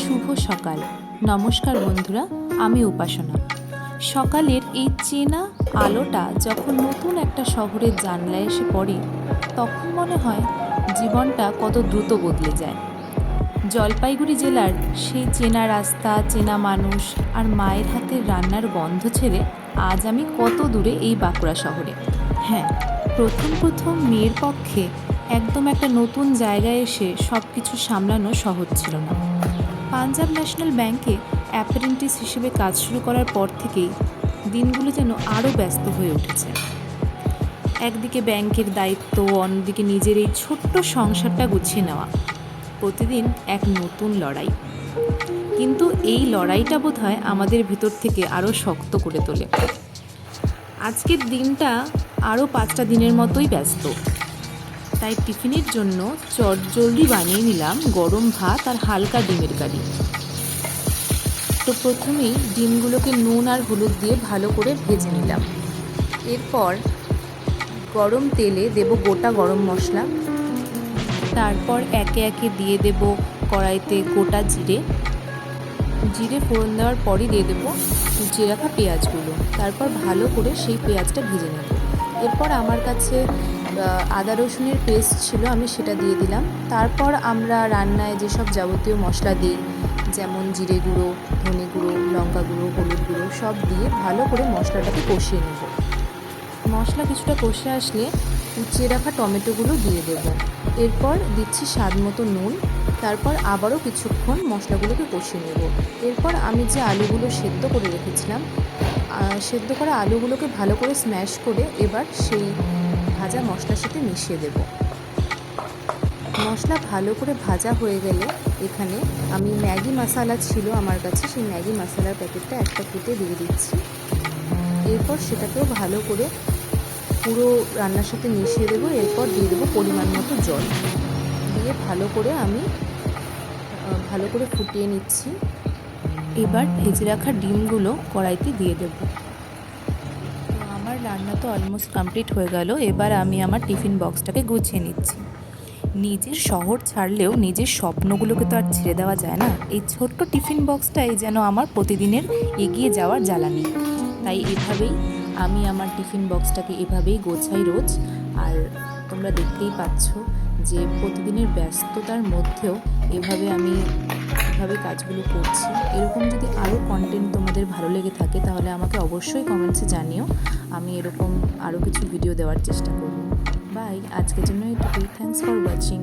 শুভ সকাল। নমস্কার বন্ধুরা, আমি উপাসনা। সকালের এই চেনা আলোটা যখন নতুন একটা শহরের জানলায় এসে পড়ে, তখন মনে হয় জীবনটা কত দ্রুত বদলে যায়। জলপাইগুড়ি জেলার সেই চেনা রাস্তা, চেনা মানুষ আর মায়ের হাতের রান্নার গন্ধ ছেড়ে আজ আমি কত দূরে এই বাঁকুড়া শহরে। হ্যাঁ, প্রথম মেয়ের পক্ষে একদম একটা নতুন জায়গায় এসে সব কিছু সামলানো সহজ ছিল না। পাঞ্জাব ন্যাশনাল ব্যাংকে অ্যাপ্রেন্টিস হিসেবে কাজ শুরু করার পর থেকেই দিনগুলো যেন আরও ব্যস্ত হয়ে উঠেছে। একদিকে ব্যাংকের দায়িত্ব, অন্যদিকে নিজের এই ছোট্ট সংসারটা গুছিয়ে নেওয়া, প্রতিদিন এক নতুন লড়াই। কিন্তু এই লড়াইটা বোধহয় আমাদের ভিতর থেকে আরও শক্ত করে তোলে। আজকের দিনটা আরও 5টা দিনের মতোই ব্যস্ত। তাই টিফিনের জন্য চটজলদি বানিয়ে নিলাম গরম ভাত আর হালকা ডিমের কারি। তো প্রথমেই ডিমগুলোকে নুন আর হলুদ দিয়ে ভালো করে ভেজে নিলাম। এরপর গরম তেলে দেব গোটা গরম মশলা। তারপর একে একে দিয়ে দেব কড়াইতে গোটা জিরে ফোড়ন দেওয়ার পরই দিয়ে দেবো কুচিয়ে রাখা পেঁয়াজগুলো। তারপর ভালো করে সেই পেঁয়াজটা ভেজে নেব। এরপর আমার কাছে আদা রসুনের পেস্ট ছিল, আমি সেটা দিয়ে দিলাম। তারপর আমরা রান্নায় যেসব যাবতীয় মশলা দিই, যেমন জিরে গুঁড়ো, ধনে গুঁড়ো, লঙ্কা গুঁড়ো, হলুদ গুঁড়ো, সব দিয়ে ভালো করে মশলাটাকে কষিয়ে নেব। মশলা কিছুটা কষে আসলে কুচিয়ে রাখা টমেটোগুলো দিয়ে দেব। এরপর দিচ্ছি স্বাদ মতো নুন। তারপর আবারও কিছুক্ষণ মশলাগুলোকে কষিয়ে নেব। এরপর আমি যে আলুগুলো সেদ্ধ করে রেখেছিলাম, সেদ্ধ করা আলুগুলোকে ভালো করে স্ম্যাশ করে এবার সেই ভাজা মশলার সাথে মিশিয়ে দেব। মশলা ভালো করে ভাজা হয়ে গেলে এখানে আমি ম্যাগি মশলা ছিল আমার কাছে, সেই ম্যাগি মশলার প্যাকেটটা একটা কেটে দিয়ে দিচ্ছি। এরপর সেটাকেও ভালো করে পুরো রান্নার সাথে মিশিয়ে দেবো। এরপর দিয়ে দেবো পরিমাণ মতো জল দিয়ে ভালো করে ফুটিয়ে নিচ্ছি। এবার ভেজে রাখা ডিমগুলো কড়াইতে দিয়ে দেব। তো আমার রান্না তো অলমোস্ট কমপ্লিট হয়ে গেল। এবার আমি আমার টিফিন বক্সটাকে গুছিয়ে নিচ্ছি। নিজের শহর ছাড়লেও নিজের স্বপ্নগুলোকে তো আর ছেড়ে দেওয়া যায় না। এই ছোট্ট টিফিন বক্সটাই যেন আমার প্রতিদিনের এগিয়ে যাওয়ার জ্বালানি। তাই এভাবেই আমি আমার টিফিন বক্সটাকে এভাবেই গোছাই রোজ। আর তোমরা দেখতেই পাচ্ছ যে প্রতিদিনের ব্যস্ততার মধ্যেও আমি এভাবে কাজগুলো করছি। এরকম যদি আরও কন্টেন্ট তোমাদের ভালো লেগে থাকে তাহলে আমাকে অবশ্যই কমেন্টসে জানিও। আমি এরকম আরও কিছু ভিডিও দেওয়ার চেষ্টা করব। বাই, আজকের জন্য এটুকুই। Thanks for watching.